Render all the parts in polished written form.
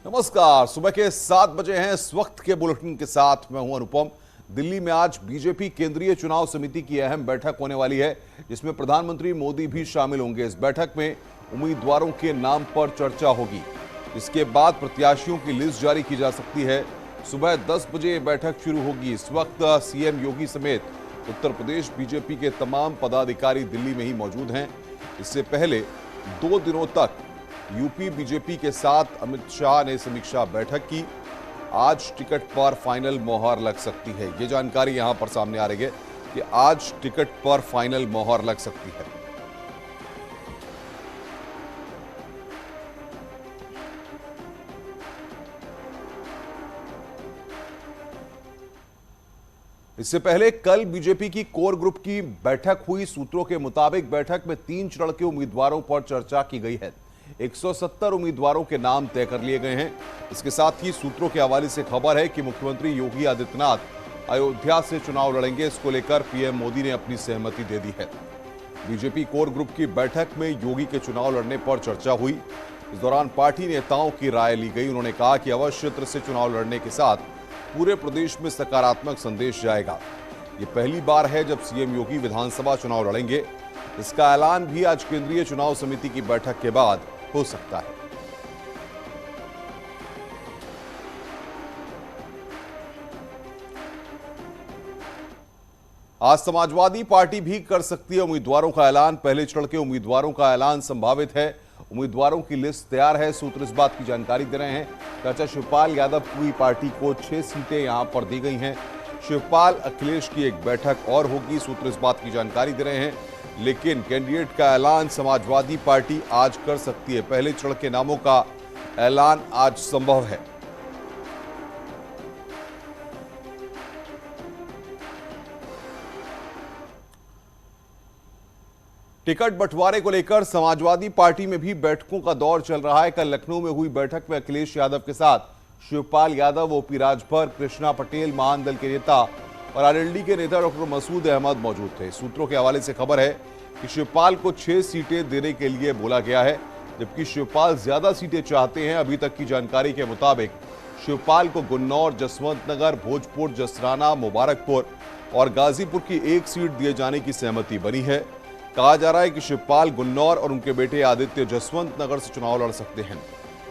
नमस्कार। सुबह के 7 बजे हैं। इस वक्त के बुलेटिन के साथ मैं हूं अनुपम। दिल्ली में आज बीजेपी केंद्रीय चुनाव समिति की अहम बैठक होने वाली है, जिसमें प्रधानमंत्री मोदी भी शामिल होंगे। इस बैठक में उम्मीदवारों के नाम पर चर्चा होगी। इसके बाद प्रत्याशियों की लिस्ट जारी की जा सकती है। सुबह 10 बजे ये बैठक शुरू होगी। इस वक्त सीएम योगी समेत उत्तर प्रदेश बीजेपी के तमाम पदाधिकारी दिल्ली में ही मौजूद हैं। इससे पहले 2 दिनों तक यूपी बीजेपी के साथ अमित शाह ने समीक्षा बैठक की। आज टिकट पर फाइनल मोहर लग सकती है। ये जानकारी यहां पर सामने आ रही है कि आज टिकट पर फाइनल मोहर लग सकती है। इससे पहले कल बीजेपी की कोर ग्रुप की बैठक हुई। सूत्रों के मुताबिक बैठक में 3 चरण के उम्मीदवारों पर चर्चा की गई है। 170 उम्मीदवारों के नाम तय कर लिए गए हैं। इसके साथ ही सूत्रों के हवाले से खबर है कि मुख्यमंत्री योगी आदित्यनाथ अयोध्या से चुनाव लड़ेंगे। इसको लेकर पीएम मोदी ने अपनी सहमति दे दी है। बीजेपी कोर ग्रुप की बैठक में योगी के चुनाव लड़ने पर चर्चा हुई। इस दौरान पार्टी नेताओं की राय ली गई। उन्होंने कहा कि अवध क्षेत्र से चुनाव लड़ने के साथ पूरे प्रदेश में सकारात्मक संदेश जाएगा। ये पहली बार है जब सीएम योगी विधानसभा चुनाव लड़ेंगे। इसका ऐलान भी आज केंद्रीय चुनाव समिति की बैठक के बाद हो सकता है। आज समाजवादी पार्टी भी कर सकती है उम्मीदवारों का ऐलान। पहले चरण के उम्मीदवारों का ऐलान संभावित है। उम्मीदवारों की लिस्ट तैयार है। सूत्र इस बात की जानकारी दे रहे हैं। चाचा शिवपाल यादव की पार्टी को 6 सीटें यहां पर दी गई हैं। शिवपाल अखिलेश की एक बैठक और होगी। सूत्र इस बात की जानकारी दे रहे हैं। लेकिन कैंडिडेट का ऐलान समाजवादी पार्टी आज कर सकती है। पहले चरण के नामों का ऐलान आज संभव है। टिकट बंटवारे को लेकर समाजवादी पार्टी में भी बैठकों का दौर चल रहा है। कल लखनऊ में हुई बैठक में अखिलेश यादव के साथ शिवपाल यादव, ओपी राजभर, कृष्णा पटेल, महान दल के नेता और आरएलडी के नेता डॉक्टर मसूद अहमद मौजूद थे। सूत्रों के हवाले से खबर है कि शिवपाल को 6 सीटें देने के लिए बोला गया है, जबकि शिवपाल ज्यादा सीटें चाहते हैं। अभी तक की जानकारी के मुताबिक शिवपाल को गुन्नौर, जसवंत नगर, भोजपुर, जसराना, मुबारकपुर और गाजीपुर की 1 सीट दिए जाने की सहमति बनी है। कहा जा रहा है कि शिवपाल गुन्नौर और उनके बेटे आदित्य जसवंत नगर से चुनाव लड़ सकते हैं।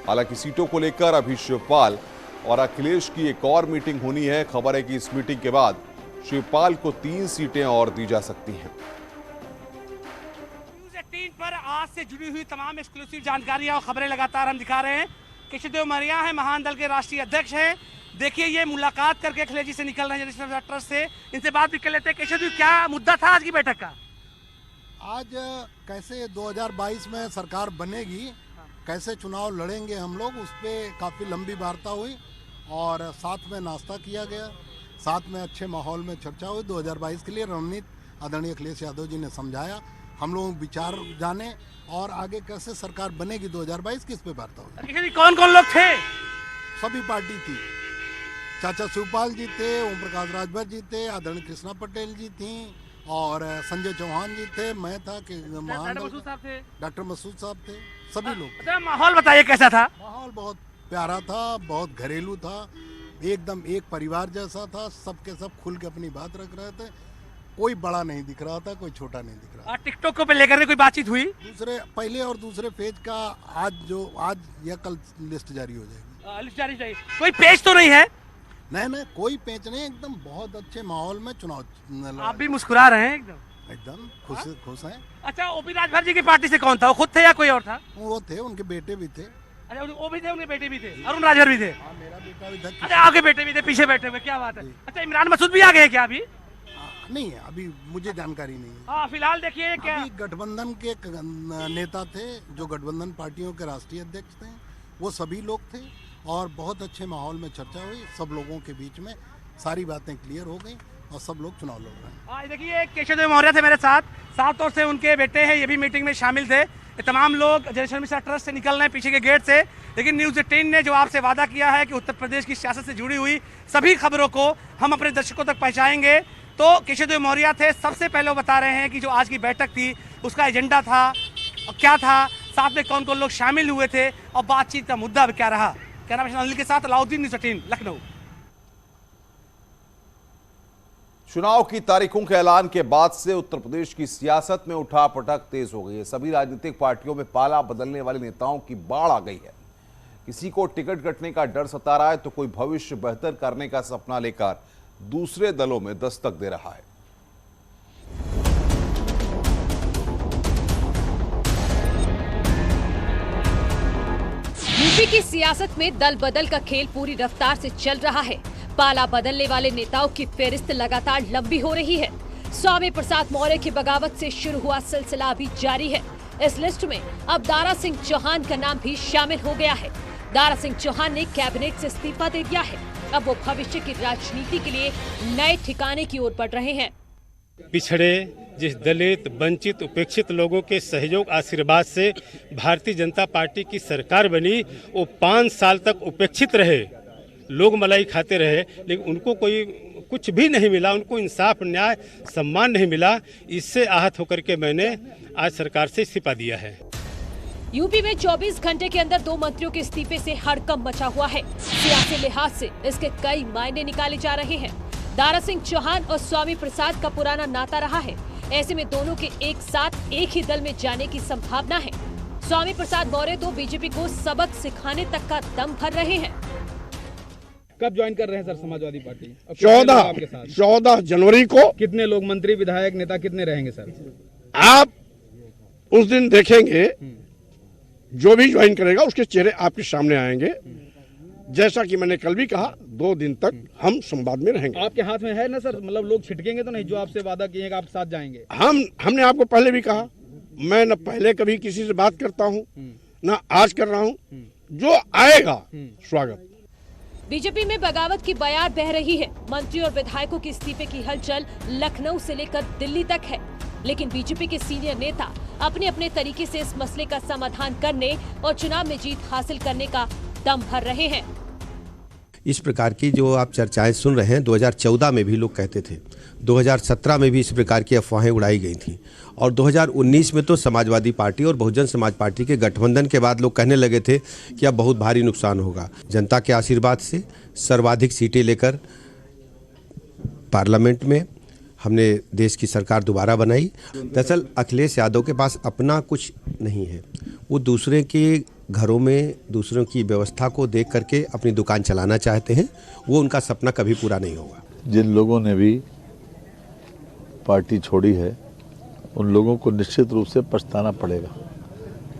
हालांकि सीटों को लेकर अभी शिवपाल और अखिलेश की एक और मीटिंग होनी है। खबर है कि इस मीटिंग के बाद शिवपाल को 3 सीटें और दी जा सकती हैं। न्यूज़ 18 पर आज से जुड़ी हुई तमाम एक्सक्लूसिव जानकारियां और खबरें लगातार हम दिखा रहे हैं। केशवदेव मौर्य हैं, महान दल के राष्ट्रीय अध्यक्ष हैं। देखिए ये मुलाकात करके अखिलेश जी से निकल रहे हैं नेशनल ट्रस्ट से। इनसे बात भी कर लेते हैं। केशवदेव, क्या मुद्दा था आज की बैठक का? आज कैसे 2022 में सरकार बनेगी, कैसे चुनाव लड़ेंगे हम लोग, उस पर काफ़ी लंबी वार्ता हुई और साथ में नाश्ता किया गया। साथ में अच्छे माहौल में चर्चा हुई। 2022 के लिए रणनीति आदरणीय अखिलेश यादव जी ने समझाया। हम लोग विचार जाने और आगे कैसे सरकार बनेगी 2022 की, इस पे वार्ता हुई। कौन कौन लोग थे? सभी पार्टी थी। चाचा शिवपाल जी थे, ओम प्रकाश राजभर जी थे, आदरणीय कृष्णा पटेल जी थी और संजय चौहान जी थे, मैं था कि डॉक्टर मसूद साहब थे, सभी लोग। अच्छा, माहौल बताइए कैसा था? माहौल बहुत प्यारा था, बहुत घरेलू था, एकदम एक परिवार जैसा था। सबके सब खुल के अपनी बात रख रहे थे। कोई बड़ा नहीं दिख रहा था, कोई छोटा नहीं दिख रहा। टिकटॉक को पे लेकर कोई बातचीत हुई? पहले और दूसरे पेज का आज या कल लिस्ट जारी हो जाएगी। लिस्ट जारी चाहिए। कोई पेज तो नहीं है? नहीं, कोई पेच नहीं। एकदम बहुत अच्छे माहौल में चुनाव। आप भी मुस्कुरा रहे हैं एकदम खुश हैं। अच्छा, ओपी राजभर जी की पार्टी से कौन था? वो खुद थे या कोई और था? वो थे, उनके बेटे भी थे। अच्छा, वो भी थे, उनके बेटे भी थे, अरुण राजभर भी थे। मेरा बेटा भी था। अच्छा, आपके बेटे भी थे पीछे बैठे हुए, क्या बात है। अच्छा, इमरान मसूद भी आ गए क्या अभी? नहीं, अभी मुझे जानकारी नहीं है। हाँ, फिलहाल देखिए क्या गठबंधन के नेता थे, जो गठबंधन पार्टियों के राष्ट्रीय अध्यक्ष थे, वो सभी लोग थे और बहुत अच्छे माहौल में चर्चा हुई। सब लोगों के बीच में सारी बातें क्लियर हो गई और सब लोग चुनाव लड़ रहे हैं। हाँ, देखिए केशवदेव मौर्य थे मेरे साथ तौर से उनके बेटे हैं, ये भी मीटिंग में शामिल थे। ये तमाम लोग जनशर्मा मिश्रा ट्रस्ट से निकल रहे हैं पीछे के गेट से। लेकिन न्यूज़ 18 ने जो आपसे वादा किया है कि उत्तर प्रदेश की सियासत से जुड़ी हुई सभी खबरों को हम अपने दर्शकों तक पहुँचाएंगे। तो केशवदेव मौर्य थे। सबसे पहले वो बता रहे हैं कि जो आज की बैठक थी उसका एजेंडा था, क्या था, साथ में कौन कौन लोग शामिल हुए थे और बातचीत का मुद्दा क्या रहा। कैमरा पर्सन अनिल के साथ अलाउद्दीन, न्यूज़ 18 लखनऊ। चुनाव की तारीखों के ऐलान के बाद से उत्तर प्रदेश की सियासत में उठापटक तेज हो गई है। सभी राजनीतिक पार्टियों में पाला बदलने वाले नेताओं की बाढ़ आ गई है। किसी को टिकट कटने का डर सता रहा है तो कोई भविष्य बेहतर करने का सपना लेकर दूसरे दलों में दस्तक दे रहा है। यूपी की सियासत में दल बदल का खेल पूरी रफ्तार से चल रहा है। पाला बदलने वाले नेताओं की फेहरिस्त लगातार लंबी हो रही है। स्वामी प्रसाद मौर्य की बगावत से शुरू हुआ सिलसिला अभी जारी है। इस लिस्ट में अब दारा सिंह चौहान का नाम भी शामिल हो गया है। दारा सिंह चौहान ने कैबिनेट से इस्तीफा दे दिया है। अब वो भविष्य की राजनीति के लिए नए ठिकाने की ओर बढ़ रहे हैं। पिछड़े, जिस दलित, वंचित, उपेक्षित लोगों के सहयोग आशीर्वाद से भारतीय जनता पार्टी की सरकार बनी, वो 5 साल तक उपेक्षित रहे, लोग मलाई खाते रहे, लेकिन उनको कोई कुछ भी नहीं मिला, उनको इंसाफ, न्याय, सम्मान नहीं मिला। इससे आहत होकर के मैंने आज सरकार से इस्तीफा दिया है। यूपी में 24 घंटे के अंदर 2 मंत्रियों के इस्तीफे से हड़कंप मचा हुआ है। सियासी लिहाज से इसके कई मायने निकाले जा रहे हैं। दारा सिंह चौहान और स्वामी प्रसाद का पुराना नाता रहा है। ऐसे में दोनों के एक साथ एक ही दल में जाने की संभावना है। स्वामी प्रसाद मौर्य तो बीजेपी को सबक सिखाने तक का दम भर रहे हैं। कब ज्वाइन कर रहे हैं सर समाजवादी पार्टी? 14 जनवरी को। कितने लोग, मंत्री, विधायक, नेता कितने रहेंगे सर? आप उस दिन देखेंगे, जो भी ज्वाइन करेगा उसके चेहरे आपके सामने आएंगे। जैसा कि मैंने कल भी कहा, 2 दिन तक हम संवाद में रहेंगे। आपके हाथ में है ना सर, मतलब लोग छिटकेंगे तो नहीं, जो आपसे वादा किए आप साथ जाएंगे? हमने आपको पहले भी कहा, मैं न पहले कभी किसी से बात करता हूं, न आज कर रहा हूं। जो आएगा स्वागत। बीजेपी में बगावत की बयार बह रही है। मंत्री और विधायकों के इस्तीफे की हलचल लखनऊ से लेकर दिल्ली तक है। लेकिन बीजेपी के सीनियर नेता अपने अपने तरीके से इस मसले का समाधान करने और चुनाव में जीत हासिल करने का दम भर रहे हैं। इस प्रकार की जो आप चर्चाएं सुन रहे हैं, 2014 में भी लोग कहते थे, 2017 में भी इस प्रकार की अफवाहें उड़ाई गई थी, और 2019 में तो समाजवादी पार्टी और बहुजन समाज पार्टी के गठबंधन के बाद लोग कहने लगे थे कि अब बहुत भारी नुकसान होगा। जनता के आशीर्वाद से सर्वाधिक सीटें लेकर पार्लियामेंट में हमने देश की सरकार दोबारा बनाई। दरअसल अखिलेश यादव के पास अपना कुछ नहीं है, वो दूसरे के घरों में दूसरों की व्यवस्था को देख करके अपनी दुकान चलाना चाहते हैं। वो उनका सपना कभी पूरा नहीं होगा। जिन लोगों ने भी पार्टी छोड़ी है, उन लोगों को निश्चित रूप से पछताना पड़ेगा।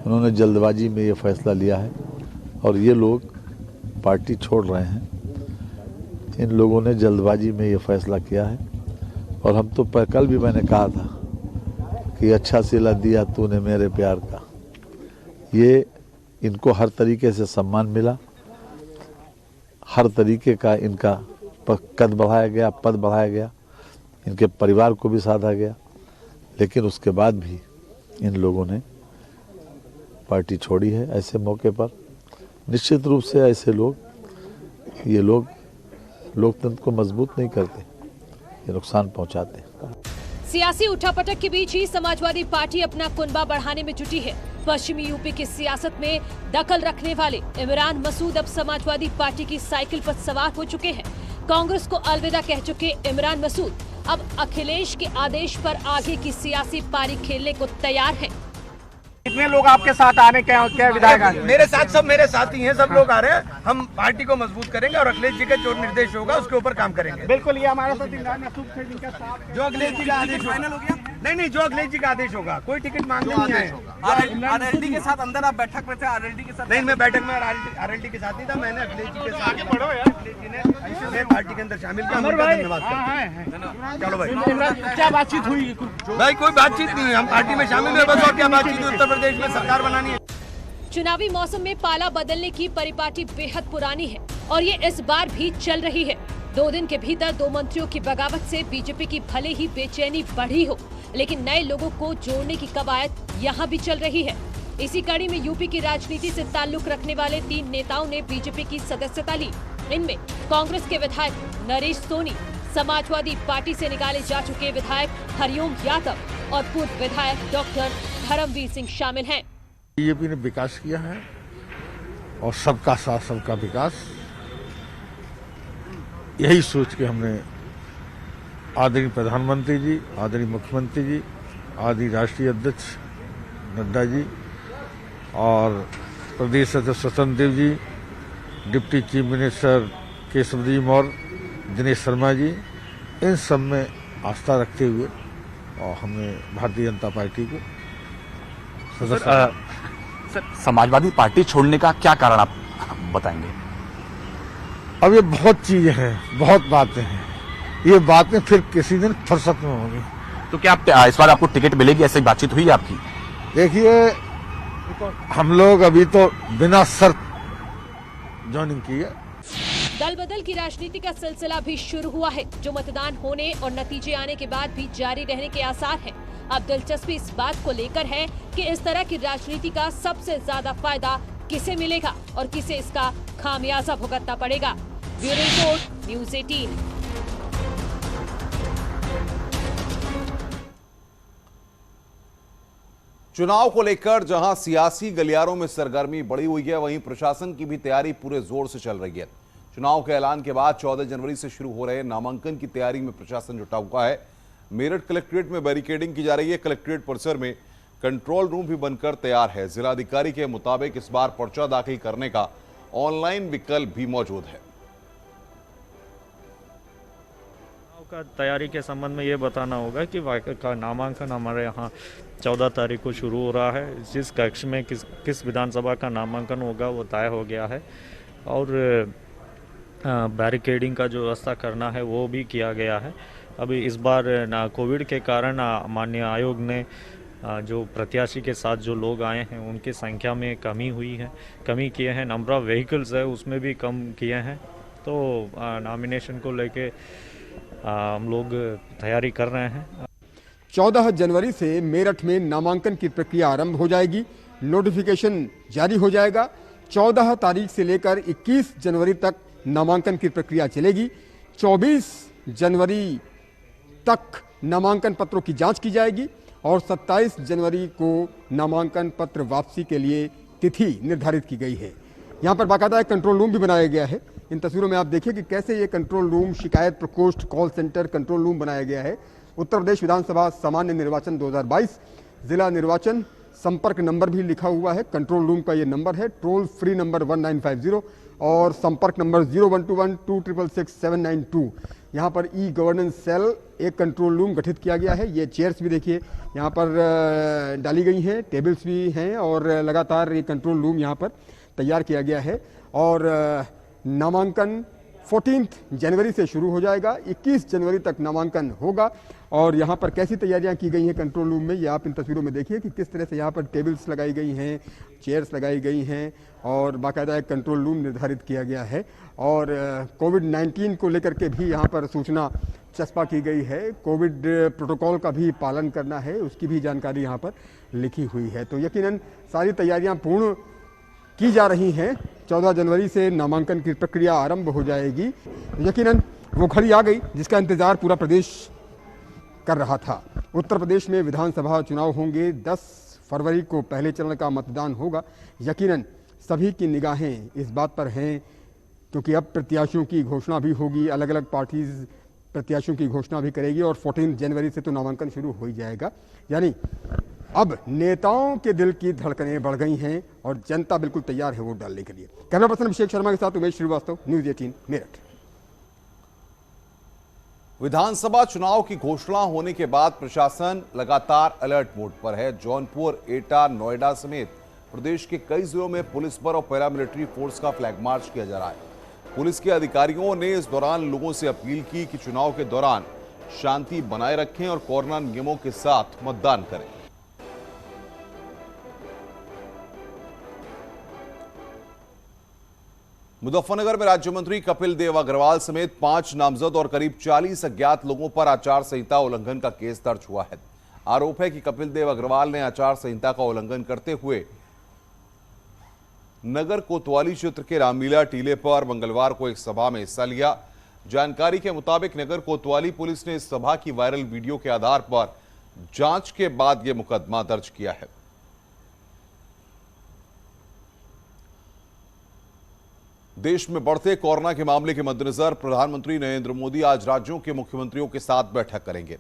उन्होंने जल्दबाजी में ये फैसला लिया है और ये लोग पार्टी छोड़ रहे हैं। इन लोगों ने जल्दबाजी में ये फैसला किया है और हम तो कल भी मैंने कहा था कि अच्छा सिला दिया तूने मेरे प्यार का। ये इनको हर तरीके से सम्मान मिला, हर तरीके का इनका कद बढ़ाया गया, पद बढ़ाया गया, इनके परिवार को भी साधा गया, लेकिन उसके बाद भी इन लोगों ने पार्टी छोड़ी है। ऐसे मौके पर निश्चित रूप से ऐसे लोग, ये लोग लोकतंत्र को मजबूत नहीं करते, ये नुकसान पहुंचाते हैं। सियासी उठापटक के बीच ही समाजवादी पार्टी अपना कुनबा बढ़ाने में जुटी है। पश्चिमी यूपी की सियासत में दखल रखने वाले इमरान मसूद अब समाजवादी पार्टी की साइकिल पर सवार हो चुके हैं। कांग्रेस को अलविदा कह चुके इमरान मसूद अब अखिलेश के आदेश पर आगे की सियासी पारी खेलने को तैयार हैं। कितने लोग आपके साथ आ रहे हैं? क्या विधायक? मेरे साथ सब मेरे साथी हैं, सब लोग आ रहे हैं। हम पार्टी को मजबूत करेंगे और अखिलेश जी का जो निर्देश होगा उसके ऊपर काम करेंगे। बिल्कुल, ये हमारा साथ जो अखिलेश जी का आदेश फाइनल हो गया। नहीं, जो अखिलेश जी का आदेश होगा, कोई टिकट मांगने नहीं आए। आरएलडी के साथ अंदर आप बैठक में थे? आरएलडी के साथ नहीं, मैं बैठक में आरएलडी के साथ नहीं था, मैंने अखिलेश जी के साथ। आगे बढ़ो यार, अखिलेश जी ने पार्टी के अंदर शामिल किया। धन्यवाद। चलो भाई, क्या बातचीत हुई? भाई कोई बातचीत नहीं, हम पार्टी में शामिल हुए बस। और क्या बातचीत हुई? उत्तर प्रदेश में सरकार बनानी है। चुनावी मौसम में पाला बदलने की परिपाटी बेहद पुरानी है और ये इस बार भी चल रही है। 2 दिन के भीतर 2 मंत्रियों की बगावत से बीजेपी की भले ही बेचैनी बढ़ी हो, लेकिन नए लोगों को जोड़ने की कवायद यहाँ भी चल रही है। इसी कड़ी में यूपी की राजनीति से ताल्लुक रखने वाले 3 नेताओं ने बीजेपी की सदस्यता ली। इनमें कांग्रेस के विधायक नरेश सोनी, समाजवादी पार्टी से निकाले जा चुके विधायक हरिओम यादव और पूर्व विधायक डॉक्टर धर्मवीर सिंह शामिल हैं। बीजेपी ने विकास किया है, और सबका साथ सबका विकास, यही सोच के हमने आदरणीय प्रधानमंत्री जी, आदरणीय मुख्यमंत्री जी, आदरणीय राष्ट्रीय अध्यक्ष नड्डा जी और प्रदेश अध्यक्ष Swatantra Dev ji, deputy chief minister Keshavdev Maurya, Dinesh Sharma ji, इन सब में आस्था रखते हुए और हमने भारतीय जनता पार्टी को सर, समाजवादी पार्टी छोड़ने का क्या कारण आप बताएंगे? अब ये बहुत चीजें हैं, बहुत बातें हैं, ये बातें फिर किसी दिन फुर्सत में होंगी। तो क्या आप इस बार आपको टिकट मिलेगी, ऐसी बातचीत हुई है आपकी? देखिए, हम लोग अभी तो बिना शर्त ज्वाइनिंग की है। दल बदल की राजनीति का सिलसिला भी शुरू हुआ है, जो मतदान होने और नतीजे आने के बाद भी जारी रहने के आसार हैं। अब दिलचस्पी इस बात को लेकर है कि इस तरह की राजनीति का सबसे ज्यादा फायदा किसे मिलेगा और किसे इसका खामियाजा भुगतना पड़ेगा। Bureau report, news 18। चुनाव को लेकर जहां सियासी गलियारों में सरगर्मी बढ़ी हुई है, वहीं प्रशासन की भी तैयारी पूरे जोर से चल रही है। चुनाव के ऐलान के बाद 14 जनवरी से शुरू हो रहे नामांकन की तैयारी में प्रशासन जुटा हुआ है। मेरठ कलेक्ट्रेट में बैरिकेडिंग की जा रही है। कलेक्ट्रेट परिसर में कंट्रोल रूम भी बनकर तैयार है। जिलाधिकारी के मुताबिक इस बार पर्चा दाखिल करने का ऑनलाइन विकल्प भी मौजूद है। का तैयारी के संबंध में ये बताना होगा कि का नामांकन हमारे यहाँ 14 तारीख को शुरू हो रहा है। जिस कक्ष में किस विधानसभा का नामांकन होगा वो तय हो गया है और बैरिकेडिंग का जो व्यवस्था करना है वो भी किया गया है। अभी इस बार कोविड के कारण माननीय आयोग ने जो प्रत्याशी के साथ जो लोग आए हैं उनकी संख्या में कमी हुई है, कमी किए हैं। नंबर ऑफ व्हीकल्स है उसमें भी कम किए हैं। तो नॉमिनेशन को लेके हम लोग तैयारी कर रहे हैं। 14 जनवरी से मेरठ में नामांकन की प्रक्रिया आरंभ हो जाएगी। नोटिफिकेशन जारी हो जाएगा। 14 तारीख से लेकर 21 जनवरी तक नामांकन की प्रक्रिया चलेगी। 24 जनवरी तक नामांकन पत्रों की जांच की जाएगी और 27 जनवरी को नामांकन पत्र वापसी के लिए तिथि निर्धारित की गई है। यहाँ पर बाकायदा एक कंट्रोल रूम भी बनाया गया है। इन तस्वीरों में आप देखिए कि कैसे ये कंट्रोल रूम, शिकायत प्रकोष्ठ, कॉल सेंटर, कंट्रोल रूम बनाया गया है। उत्तर प्रदेश विधानसभा सामान्य निर्वाचन 2022 जिला निर्वाचन संपर्क नंबर भी लिखा हुआ है। कंट्रोल रूम का ये नंबर है, टोल फ्री नंबर 1950 और संपर्क नंबर 0121266792। यहाँ पर ई गवर्नेंस सेल एक कंट्रोल रूम गठित किया गया है। ये चेयर्स भी देखिए यहाँ पर डाली गई हैं, टेबल्स भी हैं और लगातार ये कंट्रोल रूम यहाँ पर तैयार किया गया है। और नामांकन 14 जनवरी से शुरू हो जाएगा, 21 जनवरी तक नामांकन होगा। और यहाँ पर कैसी तैयारियाँ की गई हैं कंट्रोल रूम में, ये आप इन तस्वीरों में देखिए कि किस तरह से यहाँ पर टेबल्स लगाई गई हैं, चेयर्स लगाई गई हैं और बाकायदा एक कंट्रोल रूम निर्धारित किया गया है। और कोविड-19 को लेकर के भी यहाँ पर सूचना चस्पा की गई है। कोविड प्रोटोकॉल का भी पालन करना है, उसकी भी जानकारी यहाँ पर लिखी हुई है। तो यकीनन सारी तैयारियाँ पूर्ण की जा रही हैं। 14 जनवरी से नामांकन की प्रक्रिया आरंभ हो जाएगी। यकीनन वो घड़ी आ गई जिसका इंतजार पूरा प्रदेश कर रहा था। उत्तर प्रदेश में विधानसभा चुनाव होंगे। 10 फरवरी को पहले चरण का मतदान होगा। यकीनन सभी की निगाहें इस बात पर हैं क्योंकि अब प्रत्याशियों की घोषणा भी होगी, अलग अलग पार्टीज प्रत्याशियों की घोषणा भी करेगी और 14 जनवरी से तो नामांकन शुरू हो ही जाएगा। यानी अब नेताओं के दिल की धड़कनें बढ़ गई हैं और जनता बिल्कुल तैयार है वोट डालने के लिए। कैमरा पर्सन अभिषेक शर्मा के साथ उमेश श्रीवास्तव, न्यूज़ 18 मेरठ। विधानसभा चुनाव की घोषणा होने के बाद प्रशासन लगातार अलर्ट मोड पर है। जौनपुर, एटा, नोएडा समेत प्रदेश के कई जिलों में पुलिस बल और पैरामिलिट्री फोर्स का फ्लैग मार्च किया जा रहा है। पुलिस के अधिकारियों ने इस दौरान लोगों से अपील की कि चुनाव के दौरान शांति बनाए रखें और कोरोना नियमों के साथ मतदान करें। मुजफ्फरनगर में राज्य मंत्री कपिल देव अग्रवाल समेत 5 नामजद और करीब 40 अज्ञात लोगों पर आचार संहिता उल्लंघन का केस दर्ज हुआ है। आरोप है कि कपिल देव अग्रवाल ने आचार संहिता का उल्लंघन करते हुए नगर कोतवाली क्षेत्र के रामलीला टीले पर मंगलवार को एक सभा में हिस्सा लिया। जानकारी के मुताबिक नगर कोतवाली पुलिस ने इस सभा की वायरल वीडियो के आधार पर जांच के बाद यह मुकदमा दर्ज किया है। देश में बढ़ते कोरोना के मामले के मद्देनजर प्रधानमंत्री नरेंद्र मोदी आज राज्यों के मुख्यमंत्रियों के साथ बैठक करेंगे।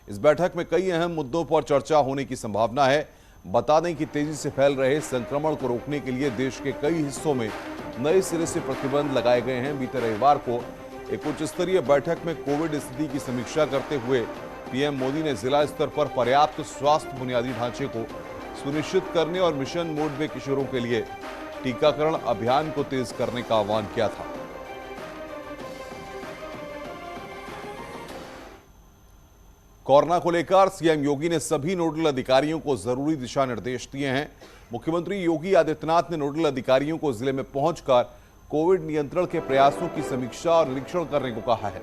इस बैठक में कई अहम मुद्दों पर चर्चा होने की संभावना है। बता दें कि तेजी से फैल रहे संक्रमण को रोकने के लिए देश के कई हिस्सों में नए सिरे से प्रतिबंध लगाए गए हैं। बीते रविवार को एक उच्च स्तरीय बैठक में कोविड स्थिति की समीक्षा करते हुए पीएम मोदी ने जिला स्तर पर पर्याप्त स्वास्थ्य बुनियादी ढांचे को सुनिश्चित करने और मिशन मोड में किशोरों के लिए टीकाकरण अभियान को तेज करने का आह्वान किया था। कोरोना को लेकर सीएम योगी ने सभी नोडल अधिकारियों को जरूरी दिशा निर्देश दिए हैं। मुख्यमंत्री योगी आदित्यनाथ ने नोडल अधिकारियों को जिले में पहुंचकर कोविड नियंत्रण के प्रयासों की समीक्षा और निरीक्षण करने को कहा है।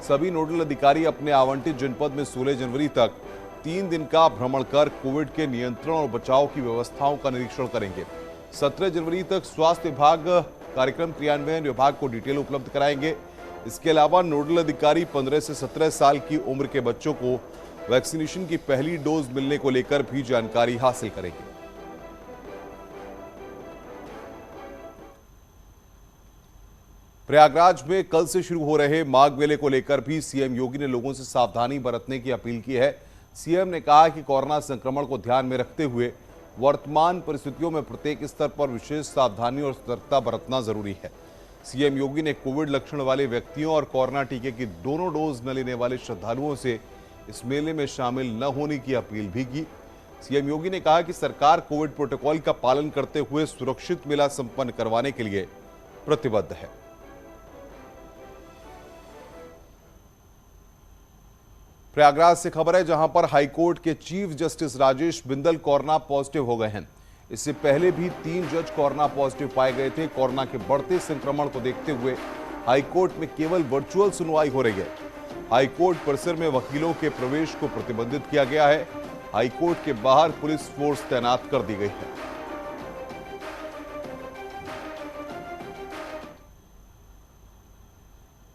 सभी नोडल अधिकारी अपने आवंटित जनपद में 16 जनवरी तक 3 दिन का भ्रमण कर कोविड के नियंत्रण और बचाव की व्यवस्थाओं का निरीक्षण करेंगे। 17 जनवरी तक स्वास्थ्य विभाग कार्यक्रम क्रियान्वयन विभाग को डिटेल उपलब्ध कराएंगे। इसके अलावा नोडल अधिकारी 15 से 17 साल की उम्र के बच्चों को वैक्सीनेशन की पहली डोज मिलने को लेकर भी जानकारी हासिल करेंगे। प्रयागराज में कल से शुरू हो रहे माघ मेले को लेकर भी सीएम योगी ने लोगों से सावधानी बरतने की अपील की है। सीएम ने कहा कि कोरोना संक्रमण को ध्यान में रखते हुए वर्तमान परिस्थितियों में प्रत्येक स्तर पर विशेष सावधानी और सतर्कता बरतना जरूरी है। सीएम योगी ने कोविड लक्षण वाले व्यक्तियों और कोरोना टीके की दोनों डोज न लेने वाले श्रद्धालुओं से इस मेले में शामिल न होने की अपील भी की। सीएम योगी ने कहा कि सरकार कोविड प्रोटोकॉल का पालन करते हुए सुरक्षित मेला संपन्न करवाने के लिए प्रतिबद्ध है। प्रयागराज से खबर है, जहां पर हाईकोर्ट के chief justice Rajesh Bindal corona positive हो गए हैं। इससे पहले भी 3 जज कोरोना पॉजिटिव पाए गए थे। कोरोना के बढ़ते संक्रमण को देखते हुए हाईकोर्ट में केवल वर्चुअल सुनवाई हो रही है। हाईकोर्ट परिसर में वकीलों के प्रवेश को प्रतिबंधित किया गया है। हाईकोर्ट के बाहर पुलिस फोर्स तैनात कर दी गई है।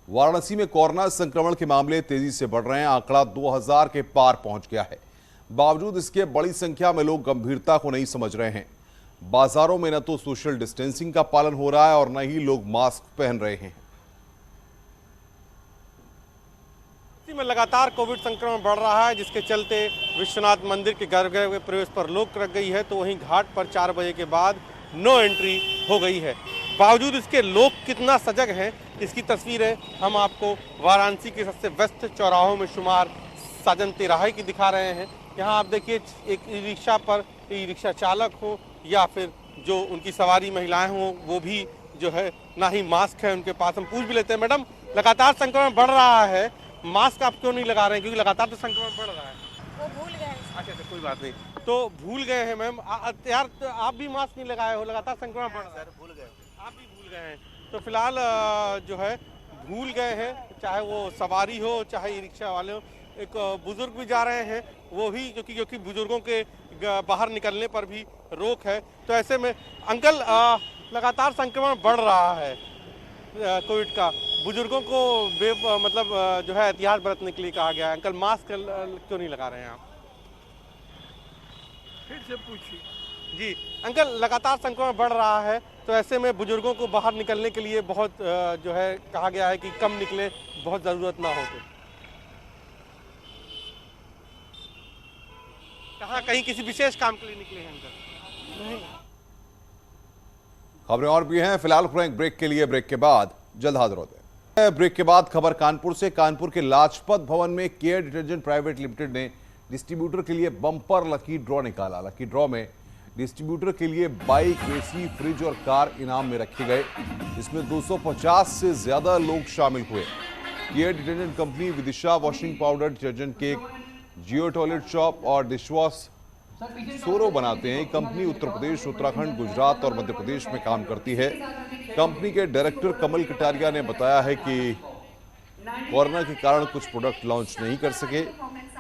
वाराणसी में कोरोना संक्रमण के मामले तेजी से बढ़ रहे हैं। आंकड़ा 2000 के पार पहुंच गया है। बावजूद इसके बड़ी संख्या में लोग गंभीरता को नहीं समझ रहे हैं। बाजारों में न तो सोशल डिस्टेंसिंग का पालन हो रहा है और न ही लोग मास्क पहन रहे हैं। में लगातार कोविड संक्रमण बढ़ रहा है, जिसके चलते विश्वनाथ मंदिर के गर्भगृह के प्रवेश पर रोक रख गई है, तो वहीं घाट पर 4 बजे के बाद नो एंट्री हो गई है। बावजूद इसके लोग कितना सजग हैं, इसकी तस्वीरें हम आपको वाराणसी के सबसे व्यस्त चौराहों में शुमार साजन तिराहे की दिखा रहे हैं। यहाँ आप देखिए, एक ई रिक्शा पर ई रिक्शा चालक हो या फिर जो उनकी सवारी महिलाएं हों, वो भी जो है ना ही मास्क है उनके पास। हम पूछ भी लेते हैं, मैडम लगातार संक्रमण बढ़ रहा है, मास्क आप क्यों नहीं लगा रहे हैं? क्योंकि लगातार तो संक्रमण बढ़ रहा है। वो भूल गए। अच्छा, कोई बात नहीं, तो भूल गए हैं मैम। यार तो आप भी मास्क नहीं लगाए हो, लगातार संक्रमण बढ़ रहा है। भूल गए, आप भी भूल गए हैं। तो फिलहाल जो है भूल गए हैं, चाहे वो सवारी हो चाहे ई रिक्शा वाले हो। एक बुजुर्ग भी जा रहे हैं, वो भी क्योंकि बुजुर्गों के बाहर निकलने पर भी रोक है। तो ऐसे में अंकल लगातार संक्रमण बढ़ रहा है कोविड का, बुजुर्गों को मतलब जो है एहतियात बरतने के लिए कहा गया है। अंकल मास्क क्यों नहीं लगा रहे हैं आप? फिर से पूछिए जी। अंकल लगातार संक्रमण बढ़ रहा है, तो ऐसे में बुजुर्गों को बाहर निकलने के लिए बहुत जो है कहा गया है कि कम निकले, बहुत ज़रूरत ना हो तो। कहाँ कहीं किसी विशेष काम के लिए निकले हैं अंकल? नहीं। खबरें और भी हैं, फिलहाल ब्रेक के लिए, ब्रेक के बाद जल्द हाजिर होते हैं। ब्रेक के बाद खबर कानपुर से। कानपुर के लाजपत भवन में केयर डिटर्जेंट प्राइवेट लिमिटेड ने डिस्ट्रीब्यूटर के लिए बम्पर लकी ड्रॉ निकाला। लकी ड्रॉ में डिस्ट्रीब्यूटर के लिए बाइक, एसी, फ्रिज और कार इनाम में रखे गए। इसमें 250 से ज्यादा लोग शामिल हुए। Care detergent company Vidisha washing powder, detergent cake, Jio toilet soap और डिशवॉश सोरो बनाते हैं। कंपनी उत्तर प्रदेश, उत्तराखंड, गुजरात और मध्य प्रदेश में काम करती है। कंपनी के डायरेक्टर कमल कटारिया ने बताया है कि कोरोना के कारण कुछ प्रोडक्ट लॉन्च नहीं कर सके,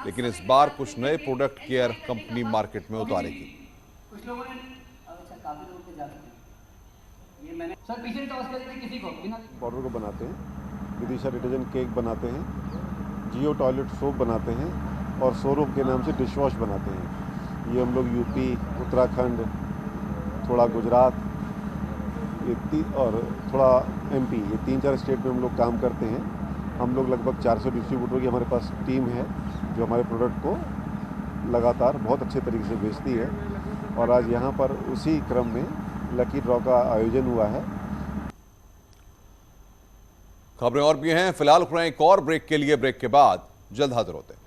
लेकिन इस बार कुछ नए प्रोडक्ट केयर कंपनी मार्केट में उतारेगी। पाउडर को बनाते हैं, विदिशा डिटर्जेंट केक बनाते हैं, जियो टॉयलेट सोप बनाते हैं और सोरो के नाम से डिशवॉश बनाते हैं। ये हम लोग यूपी, उत्तराखंड, थोड़ा गुजरात और थोड़ा MP, ये 3-4 स्टेट में हम लोग काम करते हैं। हम लोग लगभग 400 डिस्ट्रीब्यूटर की हमारे पास टीम है जो हमारे प्रोडक्ट को लगातार बहुत अच्छे तरीके से बेचती है। और आज यहाँ पर उसी क्रम में लकी ड्रॉ का आयोजन हुआ है। खबरें और भी हैं, फिलहाल एक और ब्रेक के लिए, ब्रेक के बाद जल्द हाजिर होते हैं।